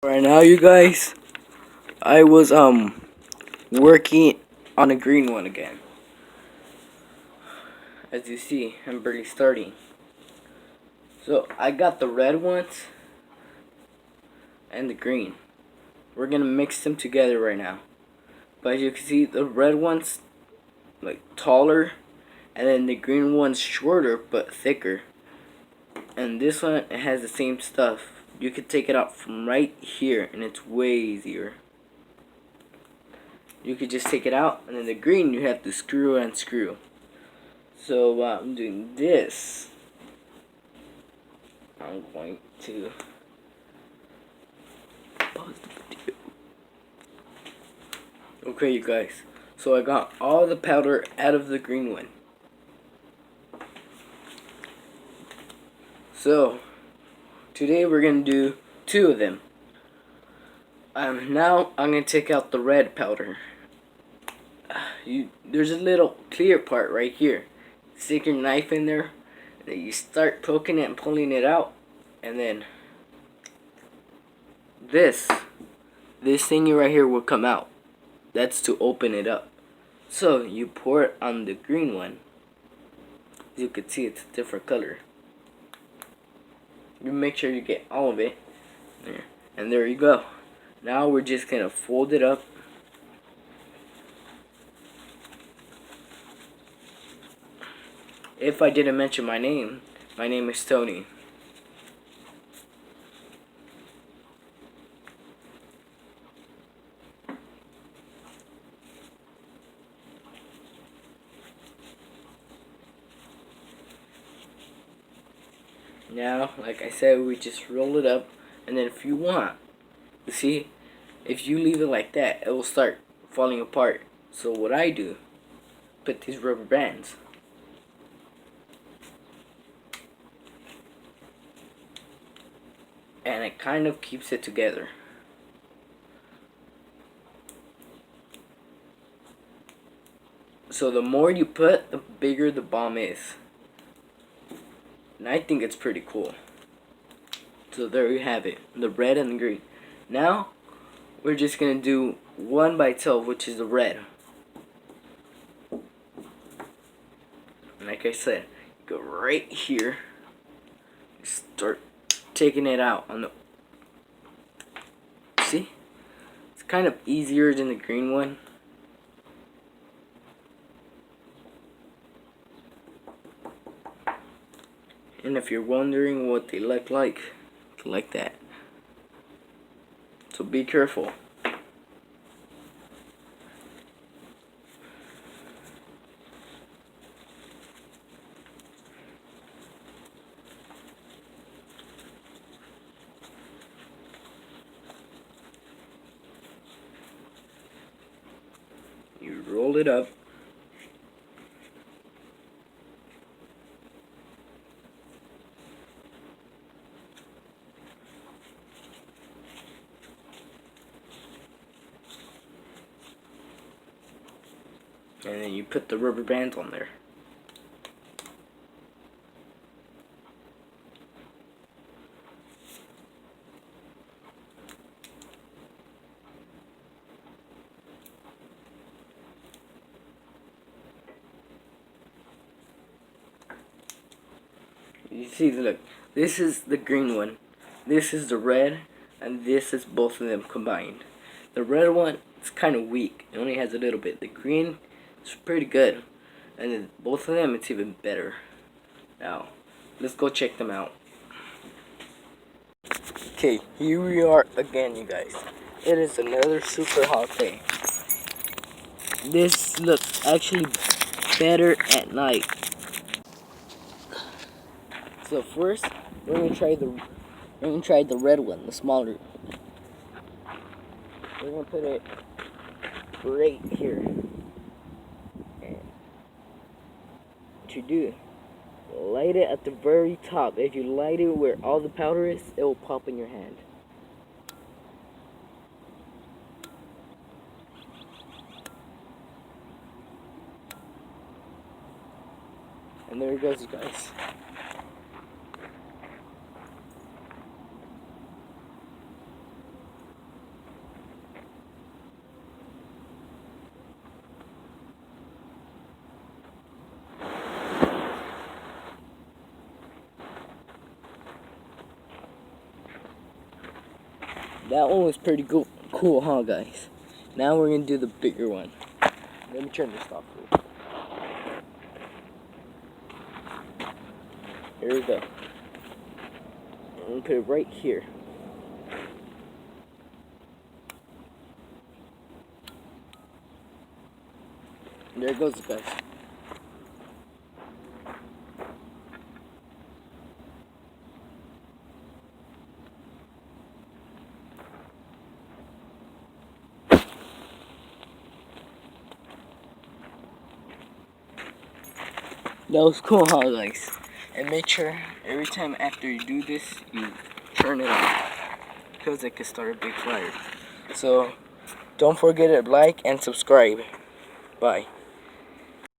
Right now, you guys, I was working on a green one again. As you see, I'm barely starting. So I got the red ones and the green. We're gonna mix them together right now. But as you can see, the red one's like taller, and then the green one's shorter but thicker. And this one, it has the same stuff. You could take it out from right here, and it's way easier. You could just take it out, and then the green you have to screw and screw. So while I'm doing this, I'm going to pause the video. Okay, you guys. So I got all the powder out of the green one. So today we're gonna do two of them. Now I'm gonna take out the red powder. There's a little clear part right here. Stick your knife in there, and then you start poking it and pulling it out, and then this thingy right here will come out. That's to open it up. So you pour it on the green one. As you can see, it's a different color. You make sure you get all of it there, and there you go. Now we're just gonna fold it up. If I didn't mention my name is Tony. Now, like I said, we just roll it up, and then if you want, you see, if you leave it like that, it will start falling apart. So what I do, put these rubber bands. And it kind of keeps it together. So the more you put, the bigger the bomb is. And I think it's pretty cool. So there you have it, the red and the green. Now, we're just gonna do one by itself, which is the red. Like I said, go right here, start taking it out on the. See, it's kind of easier than the green one. And if you're wondering what they look like that. So be careful. You roll it up. And then you put the rubber bands on there. You see, look, this is the green one, this is the red, and this is both of them combined. The red one is kind of weak, it only has a little bit. The green is pretty good, and then both of them, it's even better. Now, let's go check them out. Okay, here we are again, you guys. It is another super hot day. This looks actually better at night. So first, we're gonna try the red one, the smaller. We're gonna put it right here. And what you do, light it at the very top. If you light it where all the powder is, it will pop in your hand. And there it goes, you guys. That one was pretty cool, huh, guys? Now we're gonna do the bigger one. Let me turn this off. Here we go. I'm gonna put it right here. There it goes, guys. That was cool, huh, guys? And make sure every time after you do this, you turn it on, because it could start a big fire. So don't forget to like and subscribe. Bye.